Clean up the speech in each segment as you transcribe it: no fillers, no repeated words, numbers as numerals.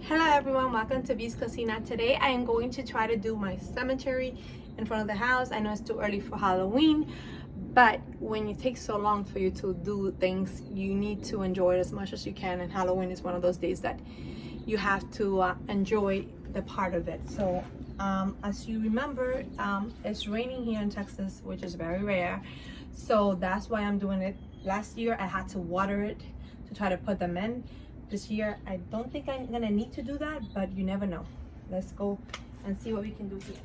Hello everyone, welcome to V's Cocina. Today I am going to try to do my cemetery in front of the house. I know it's too early for Halloween, but when it takes so long for you to do things, you need to enjoy it as much as you can, and Halloween is one of those days that you have to enjoy the part of it. So as you remember, it's raining here in Texas, which is very rare, so that's why I'm doing it. Last year I had to water it to try to put them in. This year I don't think I'm gonna need to do that, but you never know. Let's go and see what we can do here.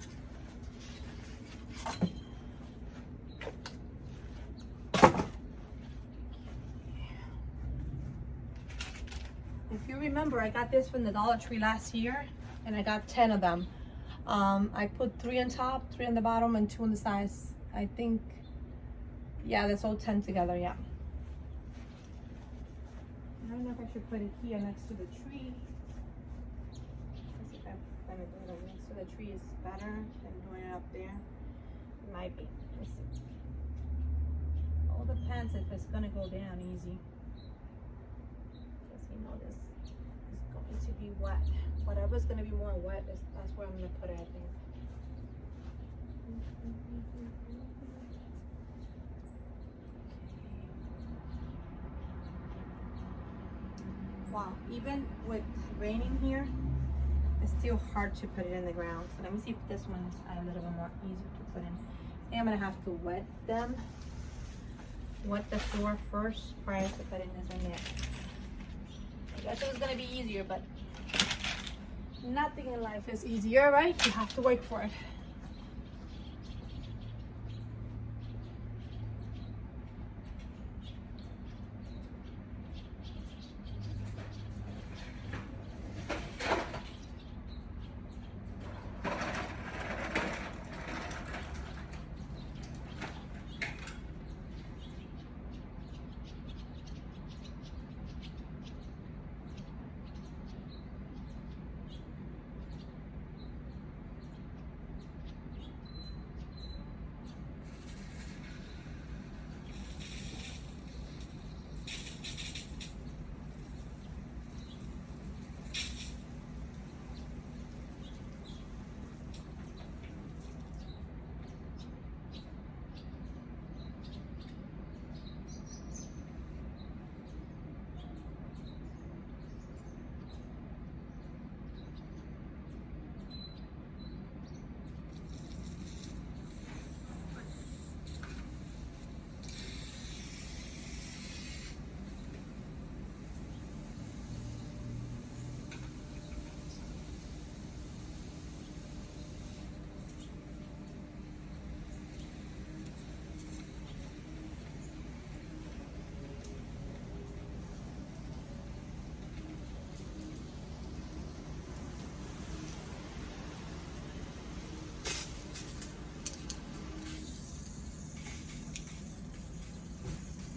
If you remember, I got this from the Dollar Tree last year and I got 10 of them. I put 3 on top, 3 on the bottom, and 2 on the sides. I think, yeah, that's all 10 together. Yeah, I don't know if I should put it here next to the tree. Let's see if I'm gonna do it next to the tree is better than doing it up there. It might be. Let's see. All depends if it's gonna go down easy. Because you know this is going to be wet. Whatever's gonna be more wet, that's where I'm gonna put it, I think. Wow, even with raining here, it's still hard to put it in the ground. So let me see if this one is a little bit more easier to put in. I think I'm gonna have to wet the floor first prior to putting this in there. I guess it was gonna be easier, but nothing in life is easier, right? You have to work for it.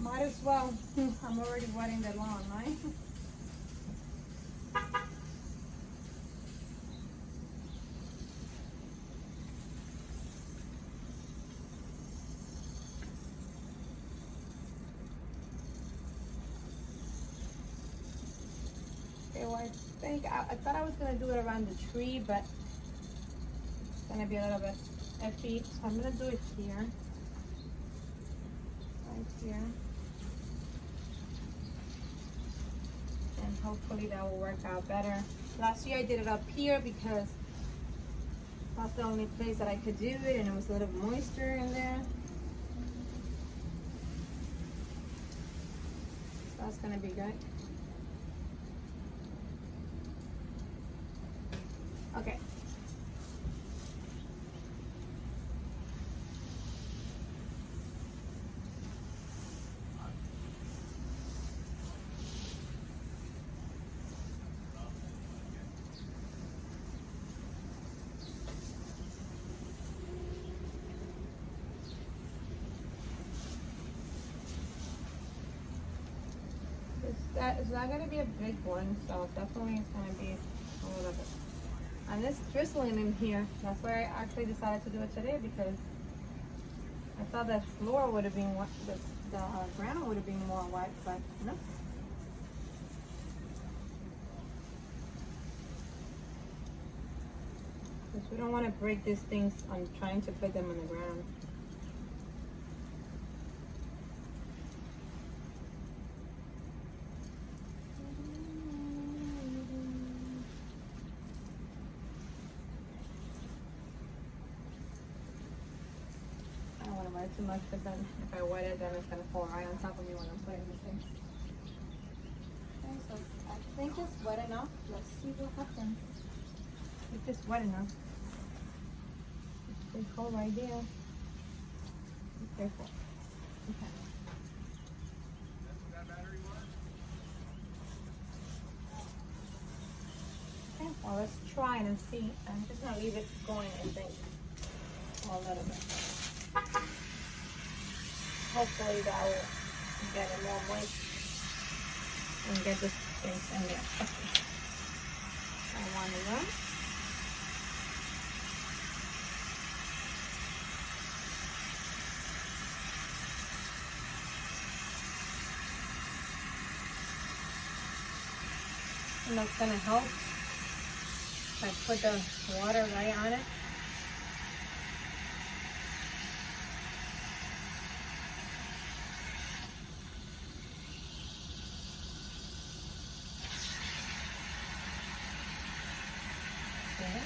Might as well. I'm already wetting the lawn, right? Okay, well, I think I thought I was gonna do it around the tree, but it's gonna be a little bit iffy. So I'm gonna do it here, right here. And hopefully that will work out better. Last year I did it up here because that's the only place that I could do it, and it was a little moisture in there. So that's gonna be good. Okay. It's not going to be a big one, so definitely it's going to be a little bit. And it's drizzling in here. That's why I actually decided to do it today, because I thought that floor would have been wet, the ground would have been more wet, but no. Because we don't want to break these things on trying to put them on the ground. I don't want to wet it too much because then if I wet it, then it's going to fall right on top of me when I'm putting these things. Okay, so I think it's wet enough. Let's see what happens. If it's wet enough. Big hole right there. Be careful. Okay. Okay, well let's try it and see. I'm just gonna leave it going, I think, a little bit. Hopefully that will get it more moist and get this things in there. Okay. I want to run. And that's gonna help if I put the water right on it. Okay.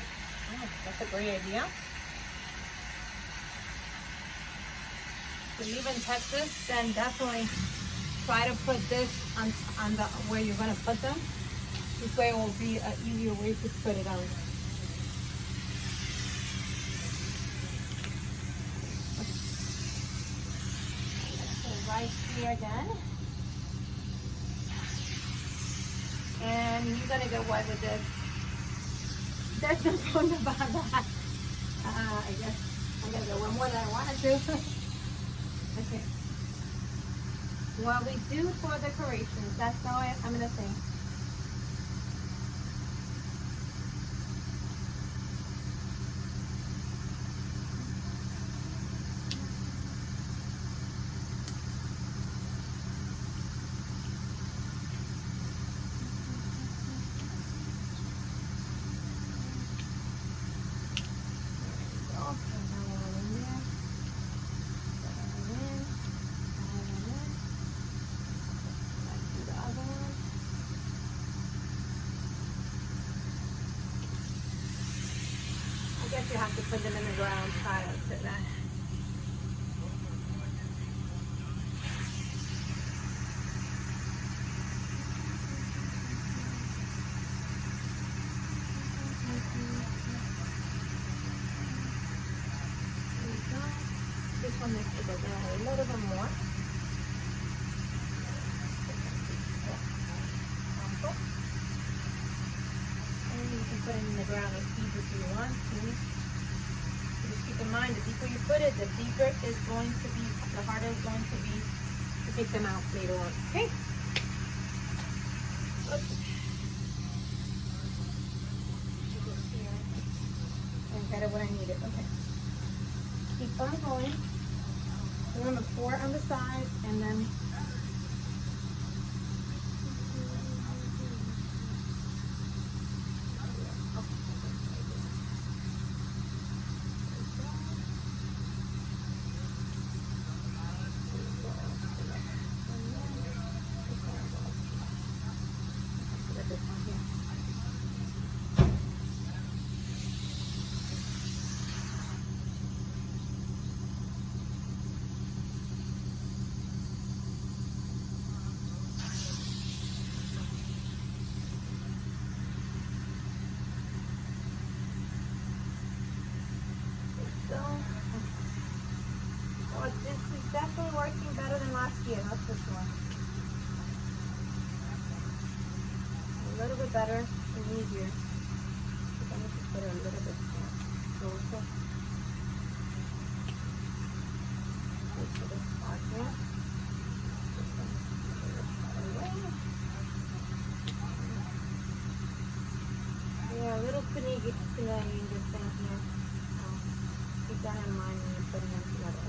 Oh, that's a great idea. If you live in Texas, then definitely try to put this on the where you're gonna put them. This way it will be an easier way to put it on. So right here again. And you're gonna get wet with this. There's no point about that. I guess I'm gonna get wet more than I wanted to. Okay. What we do for decorations, that's how I'm gonna think. I guess you have to put them in the ground prior to that. This one makes it a little bit more. And you can put it in the ground as deep as you want to. Just keep in mind, the deeper you put it, the deeper is going to be, the harder it's going to be to take them out later on. Okay? Oops. And get it when I need it. Okay. Keep on going. Remember, 4 on the sides, and then this is definitely working better than last year, that's for sure. A little bit better and easier. I'm going to put it a little bit closer. To the spot here. Yeah, a little finicky in this thing here. Keep that in mind when you're putting them together.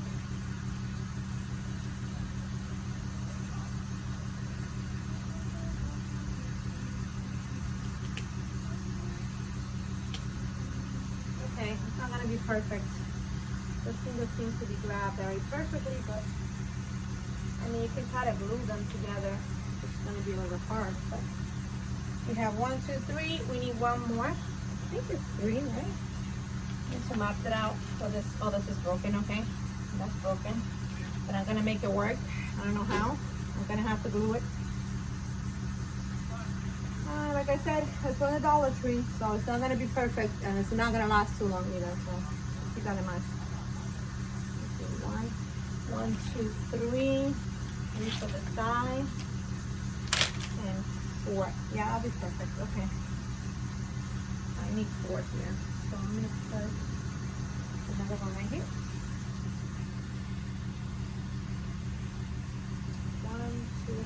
gonna be perfect. This finger seems to be grabbed very perfectly, but I mean, you can try to glue them together. It's gonna be a little hard, but we have 1, 2, 3. We need one more. I think it's 3, right? Just to map it out. So this, oh, this is broken, okay? That's broken. But I'm gonna make it work. I don't know how. I'm gonna have to glue it. Like I said, it's from the Dollar Tree, so it's not gonna be perfect, and it's not gonna last too long either. So keep that in mind. Okay, 1, 2, 3. 3 for the side, and 4. Yeah, I'll be perfect. Okay. I need 4 here, so I'm gonna put another one right here. 1, 2, 3.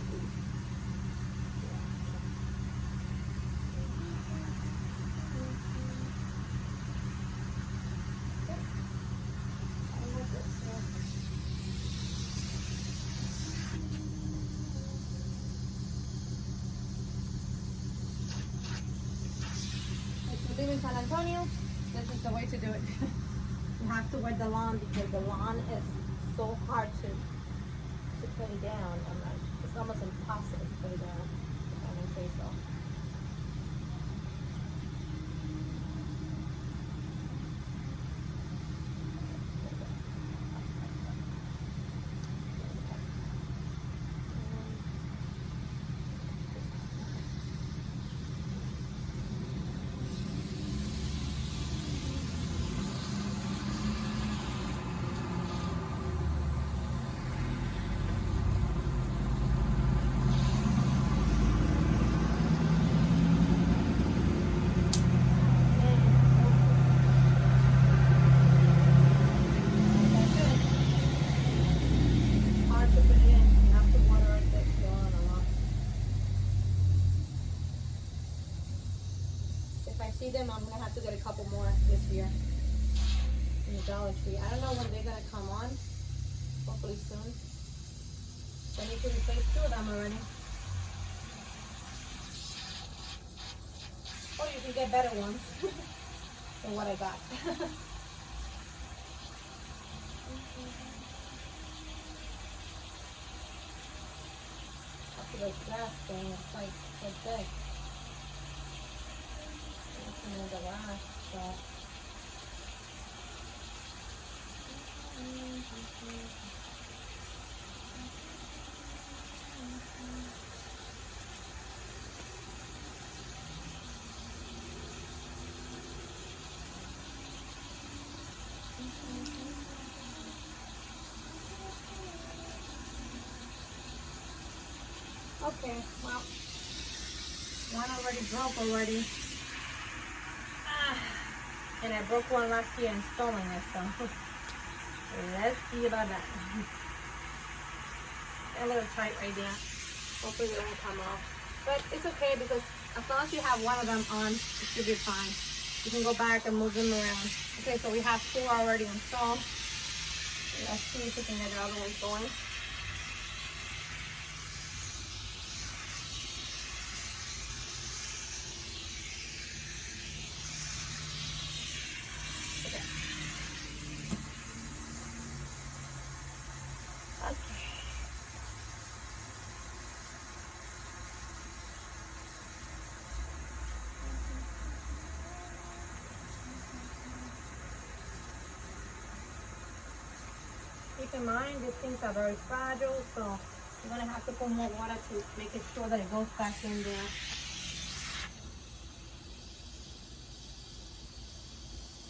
In San Antonio, this is the way to do it. You have to wet the lawn because the lawn is so hard to put it down. It's almost impossible to put it down, if I may say so. See them, I'm gonna have to get a couple more this year in the Dollar Tree. I don't know when they're gonna come on. Hopefully soon. So I need to replace 2 of them already. Or you can get better ones than what I got. After this grass thing, it's like so thick. The last shot. Okay, well, one already broke already. And I broke one last year installing it, so let's see about that. A little tight right there. Hopefully they won't come off. But it's okay because as long as you have one of them on, it should be fine. You can go back and move them around. Okay, so we have 4 already installed. Let's see if we can get the other ones going. Keep in mind, these things are very fragile, so you're going to have to put more water to make it sure that it goes back in there.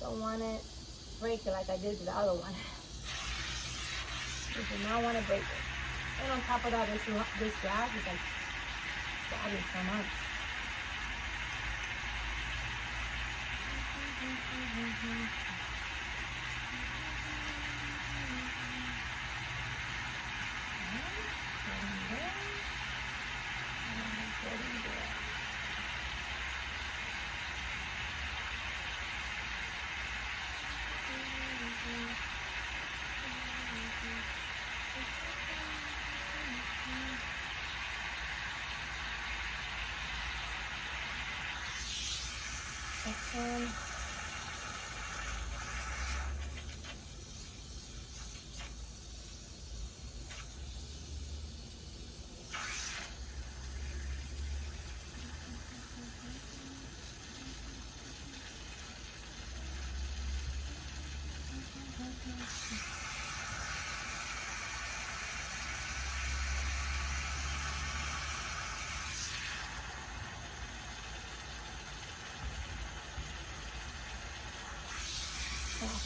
Don't want it break it like I did with the other one. You do not want to break it. And on top of that, this grass is like bothering so much.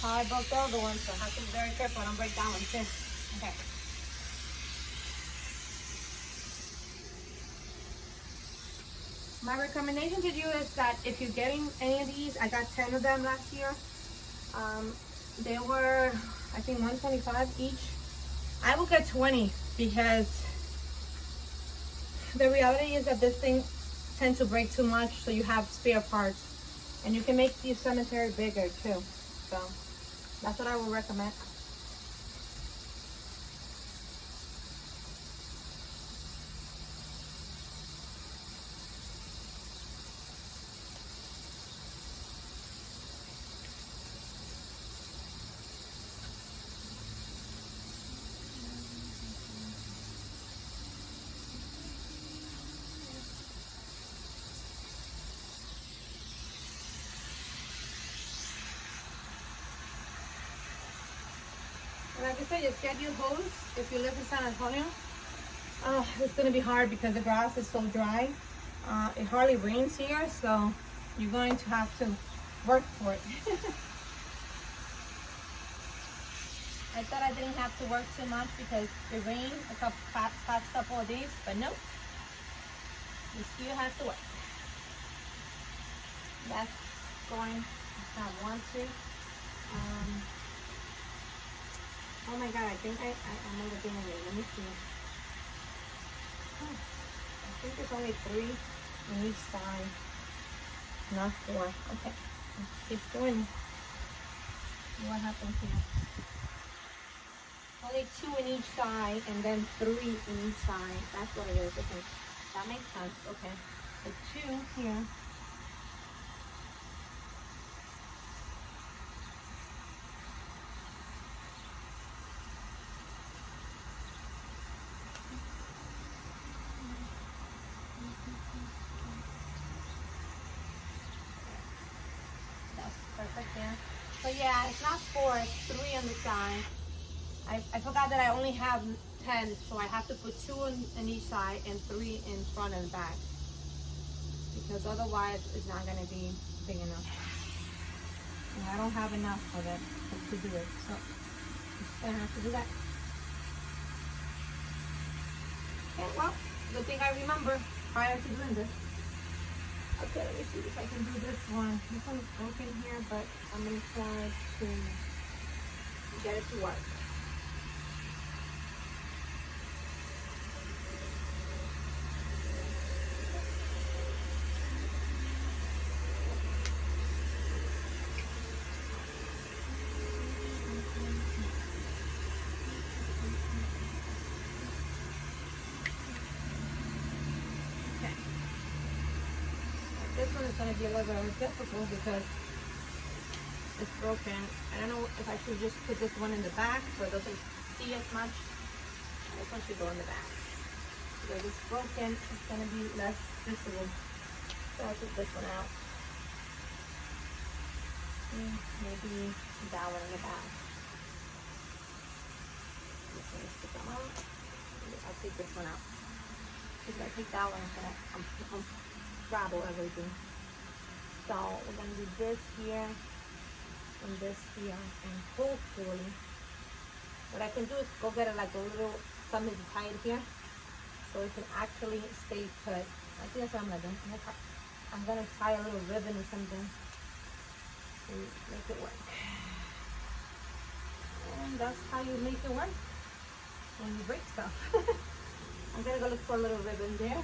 how I broke the other one, so I have to be very careful I don't break that one too. Okay. My recommendation to you is that if you're getting any of these, I got 10 of them last year. They were, I think, $125 each. I will get 20 because the reality is that this thing tends to break too much, so you have spare parts. And you can make the cemetery bigger too. So that's what I would recommend. Like I said, just get your hose if you live in San Antonio. It's going to be hard because the grass is so dry. It hardly rains here, so you're going to have to work for it. I thought I didn't have to work too much because it rained past couple of days, but nope. You still have to work. That's going to have one, two. Oh my god, I think I might have been in there. Let me see. Oh, I think there's only 3 on each side. Not 4. Okay. Let's keep going. What happens here? Only 2 in each side and then 3 in each side. That's what it is. Okay. That makes sense. Okay. So 2 here. Perfect, yeah. So yeah, it's not 4, it's 3 on the side. I forgot that I only have 10, so I have to put 2 in each side and 3 in front and back. Because otherwise it's not going to be big enough. And I don't have enough of it to do it. So I'm just going to have to do that. Okay, well, good thing I remember prior to doing this. Okay, let me see if I can do this one. This one's broken here, but I'm going to try to get it to work. This one is going to be a little bit difficult because it's broken. I don't know if I should just put this one in the back so it doesn't see as much. This one should go in the back. Because it's broken, it's going to be less visible. So I'll put this one out. And maybe that one in the back. This one is to come out. I'll take this one out. If I take that one, I'm rattle everything. So we're gonna do this here and this here, and hopefully what I can do is go get like a little something to tie it here so it can actually stay put. I think that's what I'm gonna do. I'm gonna tie a little ribbon or something to make it work. And that's how you make it work when you break stuff. I'm gonna go look for a little ribbon there.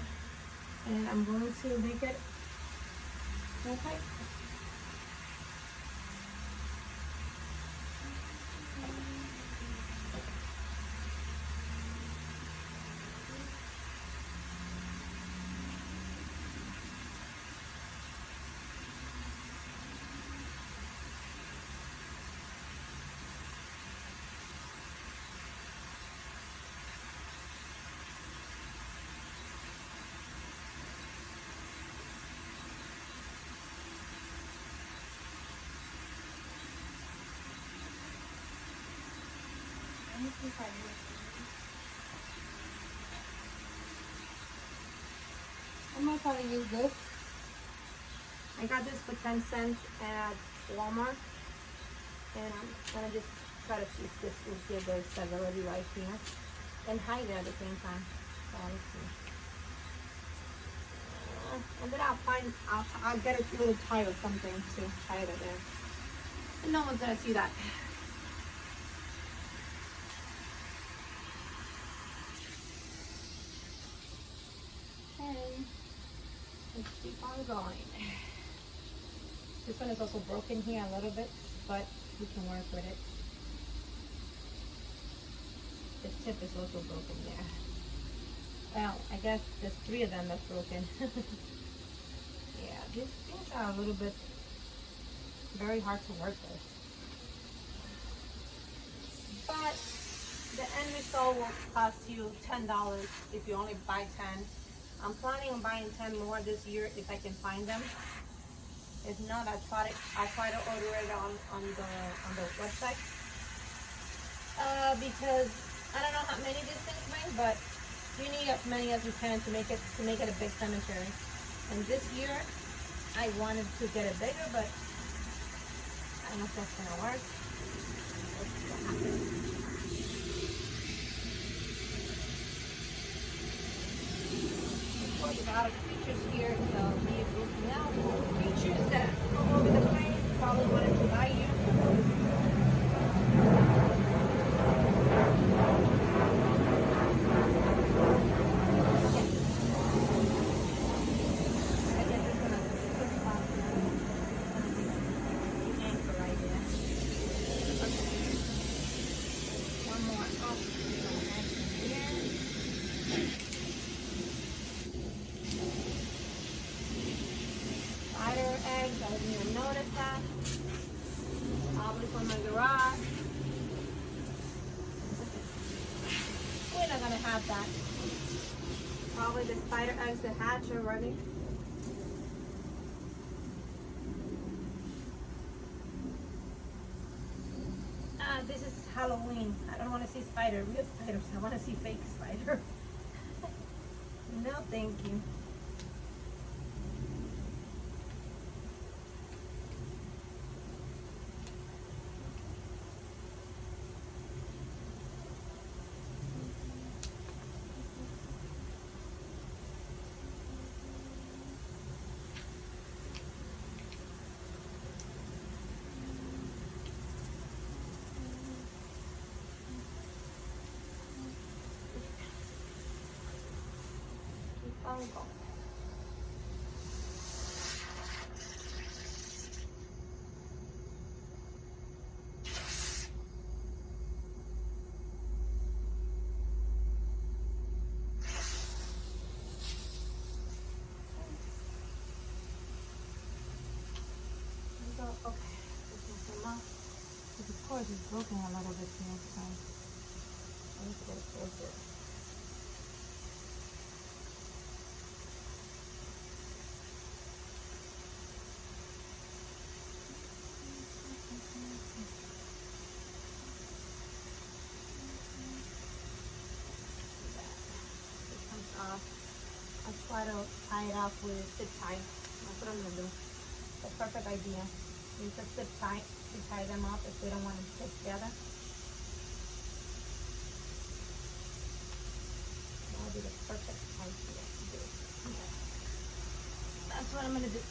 And I'm going to make it okay. I'm gonna try to use this. I got this for 10 cents at Walmart. And I'm gonna just try to see if this will give the stability right here and hide it at the same time. So let's see. And then I'll get a little tie or something to hide it there. And no one's gonna see that. And let's keep on going. This one is also broken here a little bit, but we can work with it. The tip is also broken there. Well, I guess there's 3 of them that's broken. Yeah, these things are a little bit very hard to work with. But the end result will cost you $10 if you only buy 10. I'm planning on buying 10 more this year if I can find them. If not, I try to order it on the website. Because I don't know how many these things make, but you need as many as you can to make it a big cemetery. And this year I wanted to get it bigger, but I don't know if that's gonna work. Let's see what happens. Of course, there's a lot of creatures here, so be looking out for creatures that go over the place. Probably wanted to buy you. Eggs, I didn't even notice that. Probably from my garage. We're not gonna have that. Probably the spider eggs that hatch already. This is Halloween. I don't want to see real spiders. I want to see fake spider. No, thank you. Go. Okay, this is enough. Because of course it's broken a little bit here, so let's get it closer. I'll try to tie it off with zip tie. That's what I'm gonna do. That's a perfect idea. Use a zip tie to tie them up if they don't want to stick together. That'll be the perfect idea to do. Okay. That's what I'm gonna do.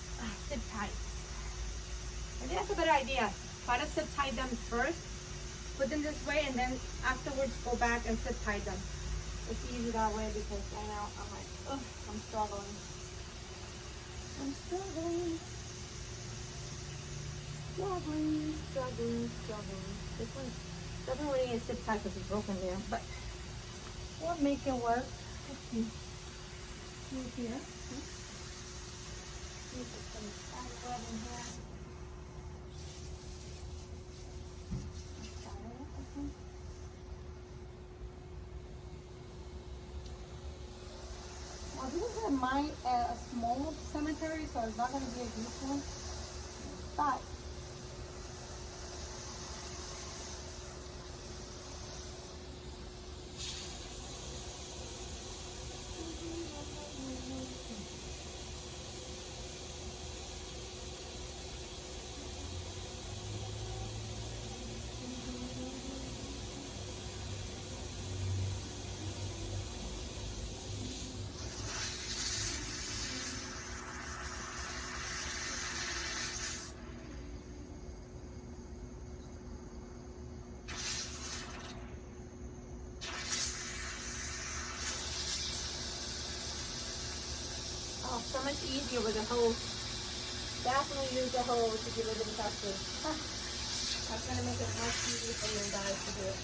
Zip ties. Maybe that's a better idea. Try to zip tie them first. Put them this way and then afterwards go back and zip tie them. It's easy that way because right now I'm like, oh, I'm struggling. Struggling. This one doesn't really need a zip tie because it's broken there, but we'll make it work. Let's see. Move here. See if it's some spider in here. This is a small cemetery, so it's not going to be a huge one. But easier with the hose. Definitely use the hose if you live in Texas. That's gonna make it much easier for you guys to do it.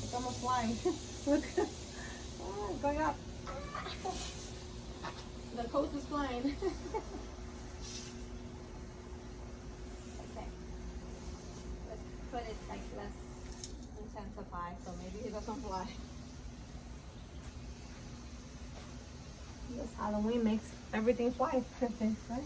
It's almost flying. Look. Oh, it's going up. The hose is flying. Okay. Let's put it like less intensify so maybe it doesn't fly. This Halloween makes everything fly, right?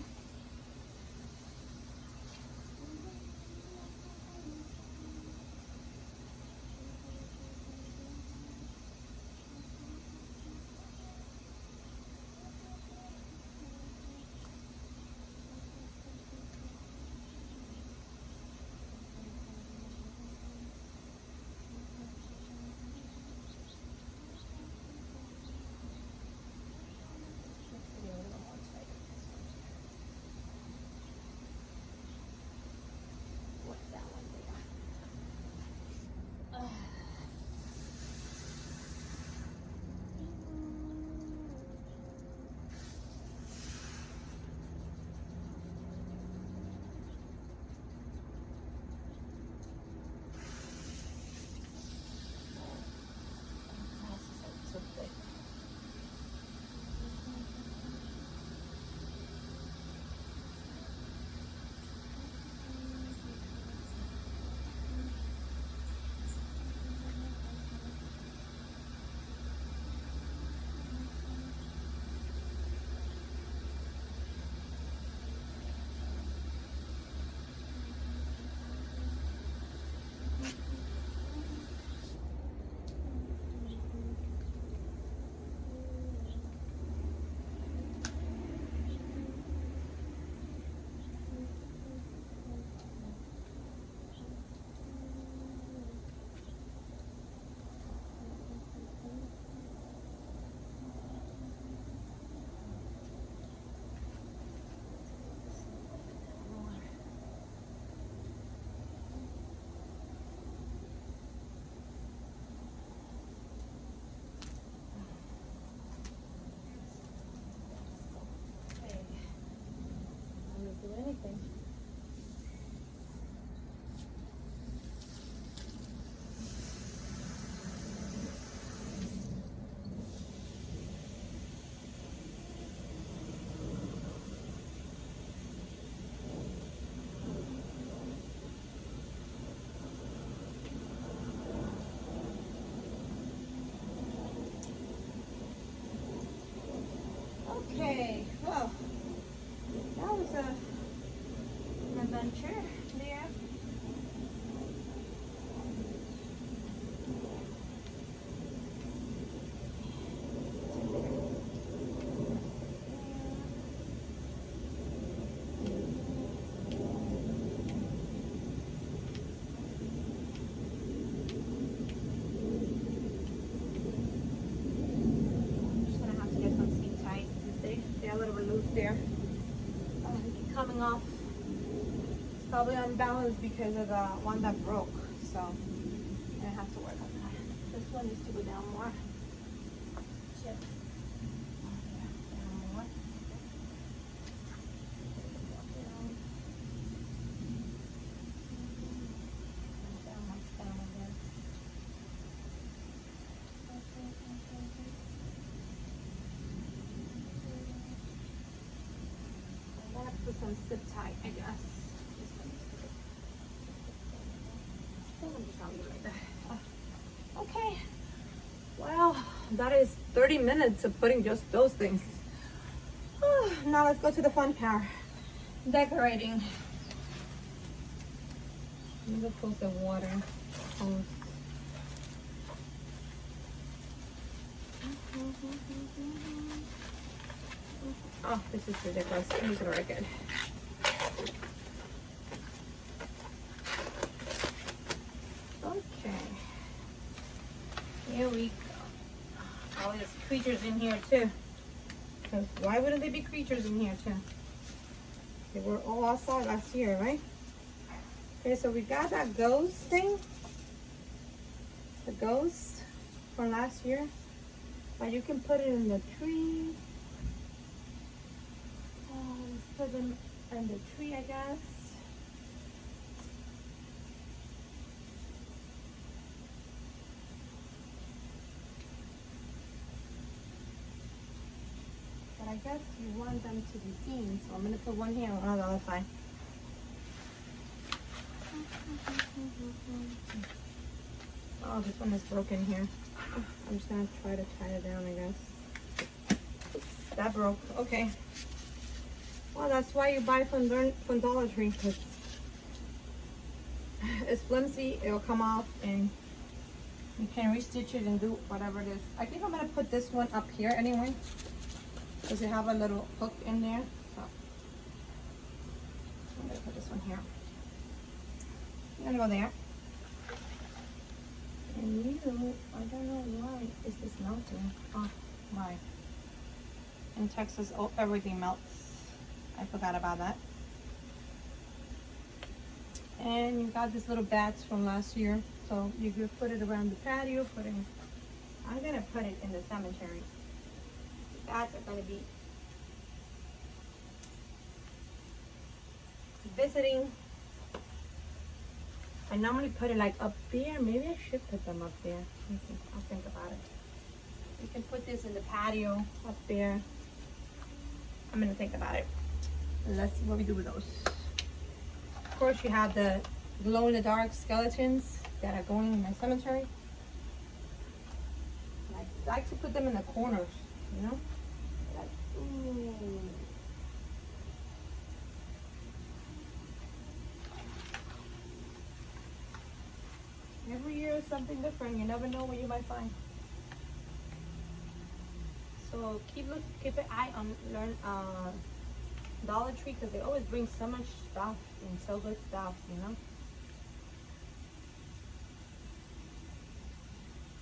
Anything. Okay, well, that was an adventure there. There. They keep coming off. It's probably unbalanced because of the one that broke. So I have to work on that. This one needs to go down more. Chip. Down more. Down much down again. Put some zip tie, I guess. Okay. Well, that is 30 minutes of putting just those things. Now let's go to the fun part. Decorating. I'm gonna pull some water. Oh, this is ridiculous. These are very good. Okay. Here we go. Oh, there's creatures in here too. Because why wouldn't there be creatures in here too? They were all outside last year, right? Okay, so we got that ghost thing. The ghost from last year. But you can put it in the tree. Let's put them in the tree, I guess. But I guess you want them to be seen, so I'm gonna put one here on the other side. Oh, this one is broken here. I'm just gonna try to tie it down, I guess. Oops, that broke. Okay. Well, that's why you buy from Dollar Tree, because it's flimsy. It'll come off, and you can restitch it and do whatever it is. I think I'm gonna put this one up here anyway, because they have a little hook in there. So I'm gonna put this one here. I'm gonna go there. And you, I don't know why is this melting. Oh, why? In Texas, oh, everything melts. I forgot about that. And you got this little bats from last year, so you could put it around the patio. I'm gonna put it in the cemetery. The bats are gonna be visiting. I normally put it like up there. Maybe I should put them up there. Let me see. I'll think about it. You can put this in the patio up there. I'm gonna think about it. Let's see what we do with those. Of course, you have the glow-in-the-dark skeletons that are going in my cemetery. I like to put them in the corners, you know? Like, ooh. Every year is something different. You never know what you might find. So keep an eye on Dollar Tree, because they always bring so much stuff and so good stuff, you know.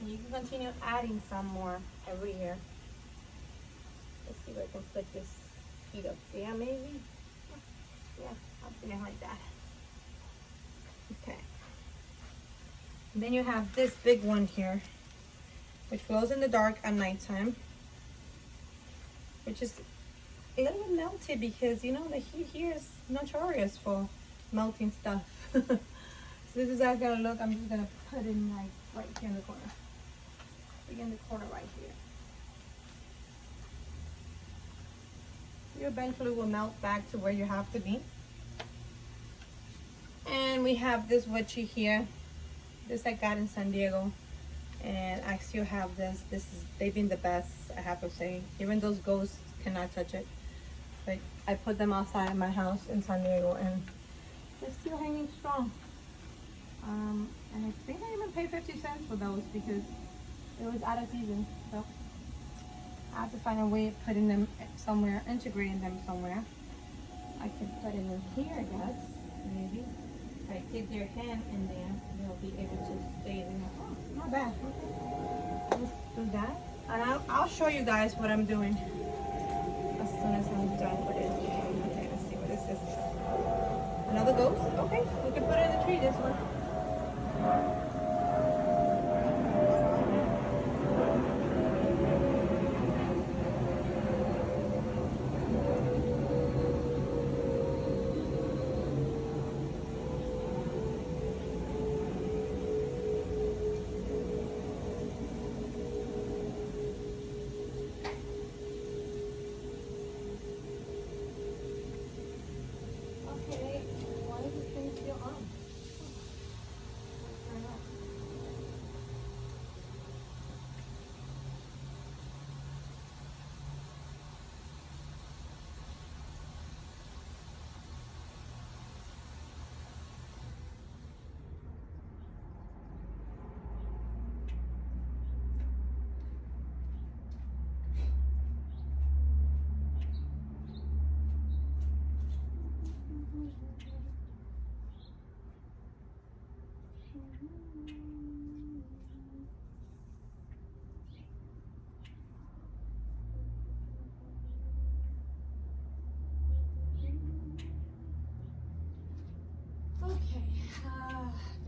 And you can continue adding some more every year. Let's see if I can put this feet up there, maybe. Yeah, I'll put it like that. Okay. And then you have this big one here, which glows in the dark at nighttime, which is a little bit melted because, you know, the heat here is notorious for melting stuff. So this is how it's gonna look. I'm just gonna put it in like right here in the corner. Right in the corner right here. You eventually will melt back to where you have to be. And we have this witchy here. This I got in San Diego, and I still have this. They've been the best, I have to say. Even those ghosts cannot touch it. But I put them outside my house in San Diego, and they're still hanging strong. And I think I even paid 50 cents for those because it was out of season. So I have to find a way of putting them somewhere, integrating them somewhere. I can put it in here, I guess, maybe. If I dip their hand in there, they'll be able to stay there. Oh, not bad. Okay. Let's do that. And I'll show you guys what I'm doing as soon as I'm done with it. Okay, let's see what this is. Another ghost? Okay, we can put it in the tree, this one.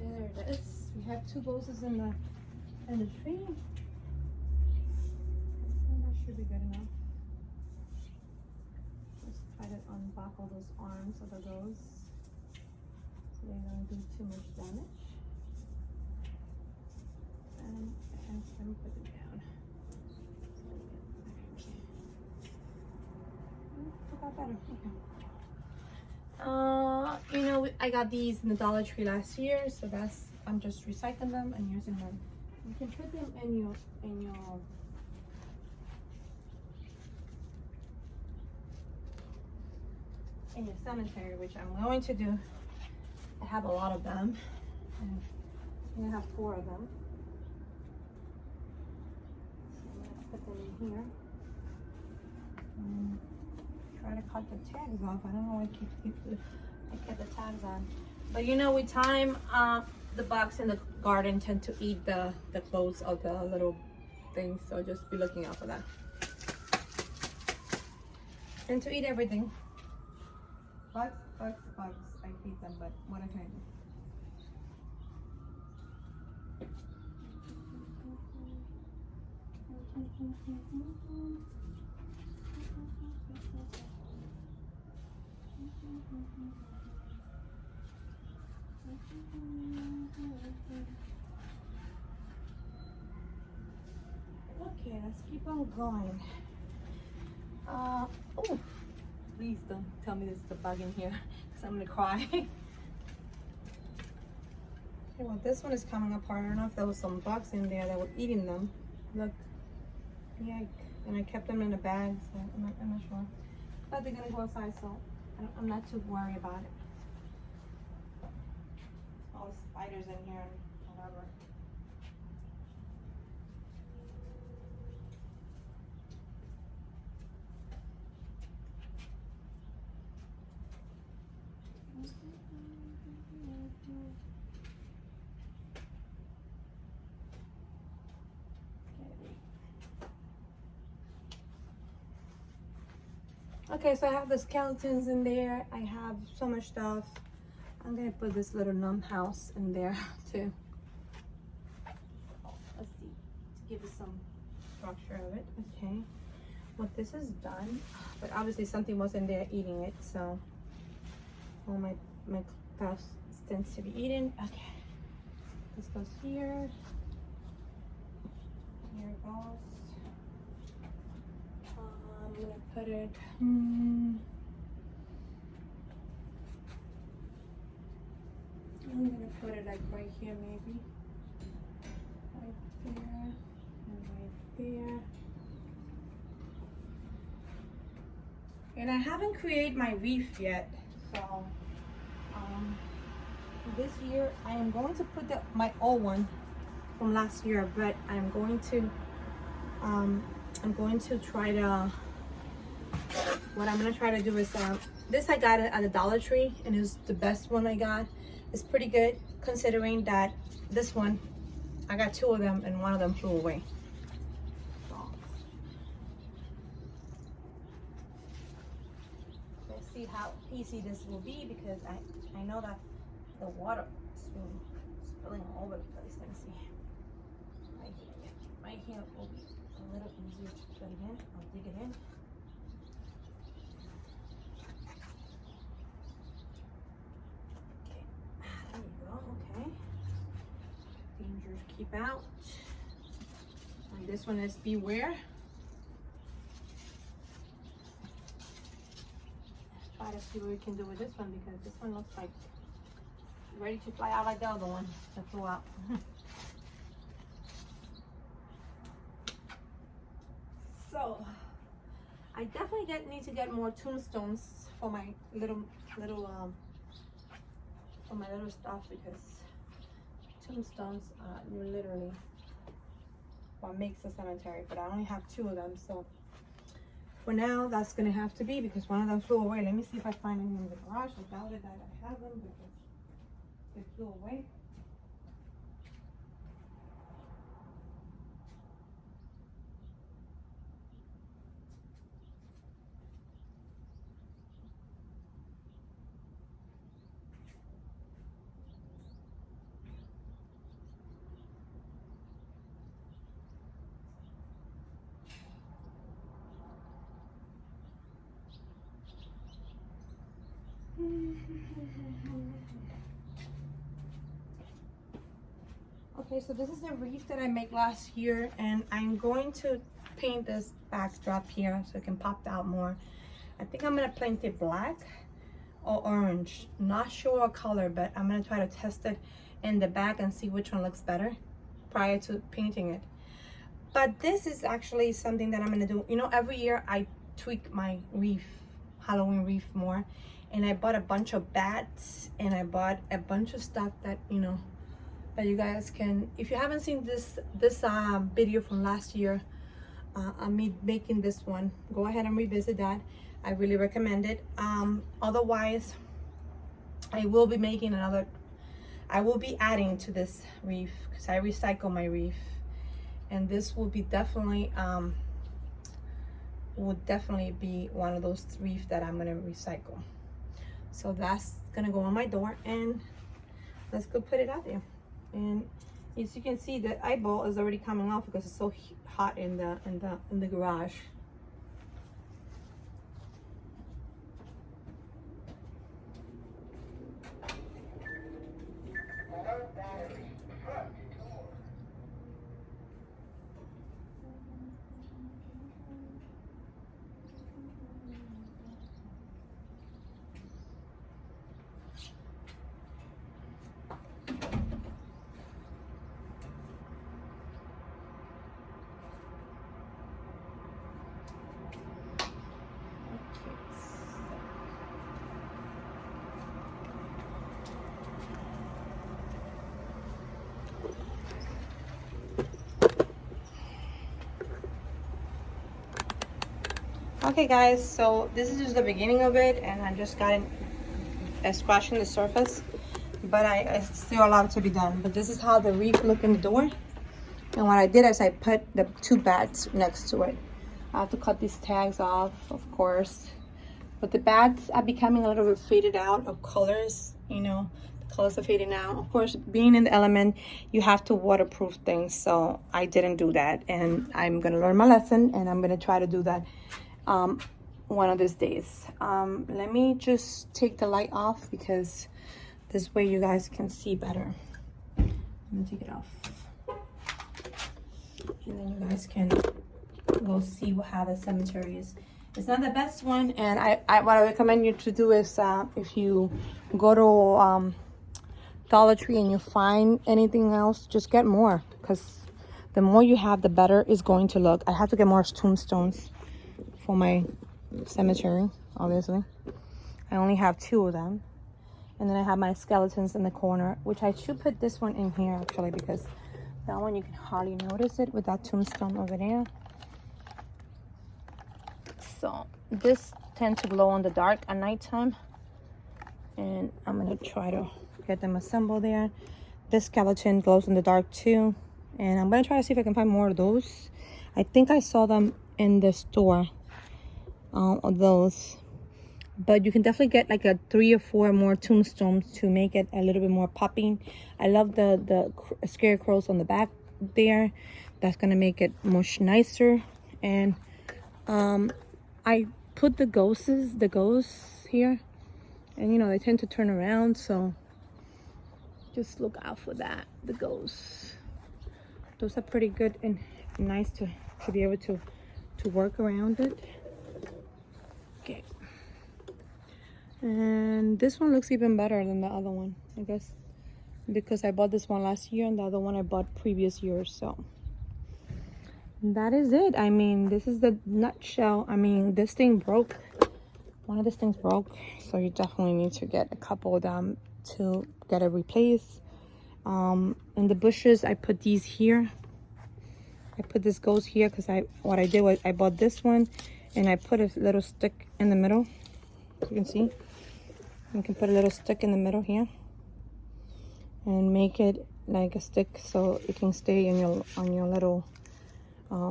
There it is. We have two ghosts in the tree. unbuckle those arms of the rose so they don't do too much damage. And let me put it down. Got better. Okay. You know, I got these in the Dollar Tree last year, so that's I'm just recycling them and using them. You can put them in your cemetery, which I'm going to do. I have a lot of them, and I have 4 of them. So I'm gonna put them in here. Try to cut the tags off. I don't know why I kept the tags on. But you know, with time, the bugs in the garden tend to eat the clothes of the little things. So just be looking out for that. And to eat everything. Bugs. I feed them, but what I can do. Okay, let's keep on going. Oh, please don't tell me there's a bug in here, because I'm gonna cry. Okay, well, this one is coming apart. I don't know if there was some bugs in there that were eating them. Look, yike. And I kept them in a bag, so I'm not sure. But they're gonna go outside, so I'm not too worried about it. All the spiders in here and whatever. Okay, so I have the skeletons in there. I have so much stuff. I'm gonna put this little gnome house in there too. Let's see, to give it some structure of it. Okay, well, this is done, but obviously something was in there eating it, so all my stuff tends to be eaten. Okay, this goes here. Here it goes. I'm gonna put it. I'm gonna put it like right here, maybe. Right there and right there. And I haven't created my wreath yet, so this year I am going to put my old one from last year, but I'm going to try to. What I'm gonna try to do is this I got it at the Dollar Tree, and it was the best one I got. It's pretty good considering that this one I got 2 of them and one of them flew away. So let's see how easy this will be, because I know that the water is spilling all over the place. Let me see. Right here will be a little easier to put it in. I'll dig it in. Keep out. And this one is beware. Let's try to see what we can do with this one, because this one looks like ready to fly out like the other one that flew out. So I definitely need to get more tombstones for my little stuff, because tombstones are literally what makes a cemetery, but I only have 2 of them, so for now that's gonna have to be, because one of them flew away. Let me see if I find any in the garage. I doubt it that I have them, because they flew away. Okay, so this is the wreath that I made last year, and I'm going to paint this backdrop here so it can pop out more. I think I'm gonna paint it black or orange. Not sure what color, but I'm gonna try to test it in the back and see which one looks better prior to painting it. But this is actually something that I'm gonna do. You know, every year I tweak my wreath, Halloween wreath more, and I bought a bunch of bats, and I bought a bunch of stuff that, you know, that you guys can, if you haven't seen this video from last year, me making this one, go ahead and revisit that. I really recommend it. Otherwise, I will be making another, I will be adding to this wreath because I recycle my wreath, and this will be definitely would definitely be one of those wreaths that I'm gonna recycle. So that's gonna go on my door, and let's go put it out there. And as you can see, the eyeball is already coming off because it's so hot in the garage. Okay guys, so this is just the beginning of it, and I just got it scratching the surface, but I still a lot to be done. But this is how the wreath look in the door, and what I did is I put the two bats next to it. I have to cut these tags off, of course, but the bats are becoming a little bit faded out of colors. You know, the colors are fading out. Of course, being in the element, you have to waterproof things, so I didn't do that, and I'm gonna learn my lesson, and I'm gonna try to do that one of these days. Let me just take the light off because this way you guys can see better. Let me take it off, and then you guys can go see how the cemetery is. It's not the best one, and what I recommend you to do is if you go to Dollar Tree and you find anything else, just get more, because the more you have, the better it's going to look. I have to get more tombstones for my cemetery, obviously. I only have 2 of them, and then I have my skeletons in the corner, which I should put this one in here actually, because that one you can hardly notice it with that tombstone over there. So this tends to glow in the dark at nighttime, and I'm gonna try to get them assembled there. This skeleton glows in the dark too, and I'm gonna try to see if I can find more of those. I think I saw them in the store, of those, but you can definitely get like a 3 or 4 more tombstones to make it a little bit more popping. I love the scarecrows on the back there. That's gonna make it much nicer. And I put the ghosts here, and you know, they tend to turn around, so just look out for that. The ghosts, those are pretty good and nice to be able to work around it. Okay, and this one looks even better than the other one, I guess, because I bought this one last year and the other one I bought previous year. So that is it. I mean, this is the nutshell. I mean, this thing broke, one of these things broke, so you definitely need to get a couple of them to get it replaced. In the bushes, I put these here. I put this ghost here because what I did was I bought this one and I put a little stick in the middle. You can see, you can put a little stick in the middle here and make it like a stick so it can stay in on your little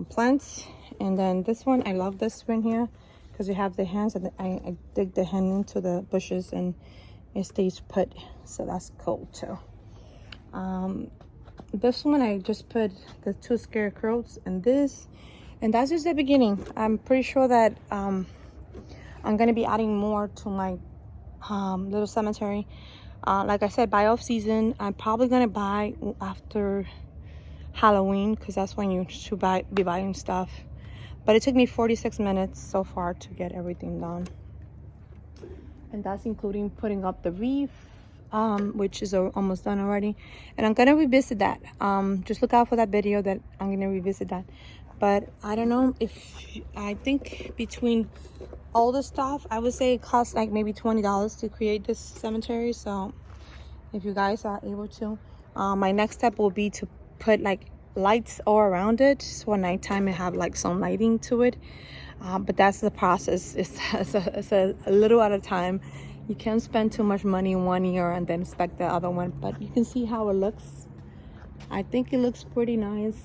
plants. And then this one, I love this one here because you have the hands, and I dig the hand into the bushes and it stays put, so that's cool too. This one I just put the 2 scarecrows and this, and that's just the beginning. I'm pretty sure that I'm gonna be adding more to my little cemetery. Like I said, buy off season. I'm probably gonna buy after Halloween because that's when you should be buying stuff. But it took me 46 minutes so far to get everything done, and that's including putting up the wreath, which is almost done already. And I'm gonna revisit that. Just look out for that video that I'm gonna revisit that. But I don't know if, I think between all the stuff, I would say it costs like maybe $20 to create this cemetery. So if you guys are able to, my next step will be to put like lights all around it, so at nighttime I have like some lighting to it. But that's the process. It's a little at a time. You can't spend too much money in one year and then expect the other one. But you can see how it looks. I think it looks pretty nice.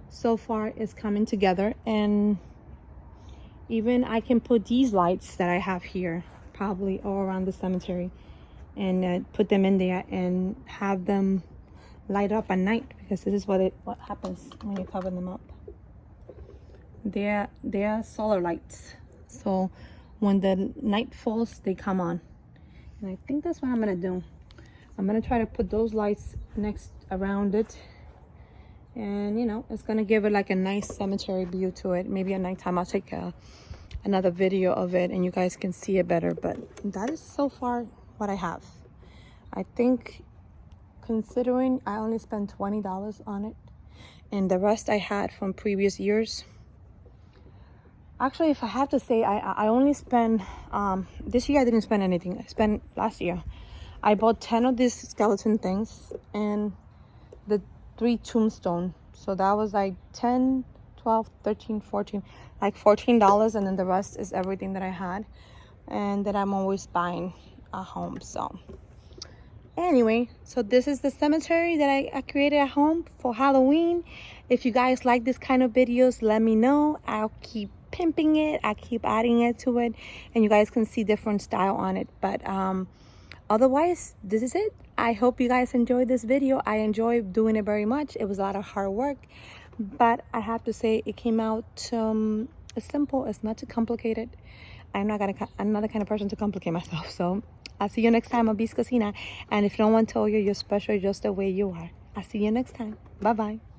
So far it's coming together, and even I can put these lights that I have here probably all around the cemetery and put them in there and have them light up at night, because this is what happens when you cover them up. They're solar lights, so when the night falls they come on, and I think that's what I'm gonna do. I'm gonna try to put those lights next around it, and you know, it's gonna give it like a nice cemetery view to it. Maybe at nighttime I'll take another video of it and you guys can see it better. But that is so far what I have. I think, considering I only spent $20 on it and the rest I had from previous years. Actually, if I have to say, I only spent this year I didn't spend anything. I spent last year. I bought 10 of these skeleton things and the 3 tombstone, so that was like 10, 12, 13, 14, like $14, and then the rest is everything that I had and that I'm always buying at home. So anyway, so this is the cemetery that I created at home for Halloween. If you guys like this kind of videos, let me know. I'll keep pimping it, I keep adding it to it, and you guys can see different style on it. But otherwise, this is it. I hope you guys enjoyed this video. I enjoyed doing it very much. It was a lot of hard work, but I have to say it came out it's simple. It's not too complicated. I'm not the kind of person to complicate myself. So I'll see you next time on Beast Cocina. And if no one told you, you're special just the way you are. I'll see you next time. Bye bye.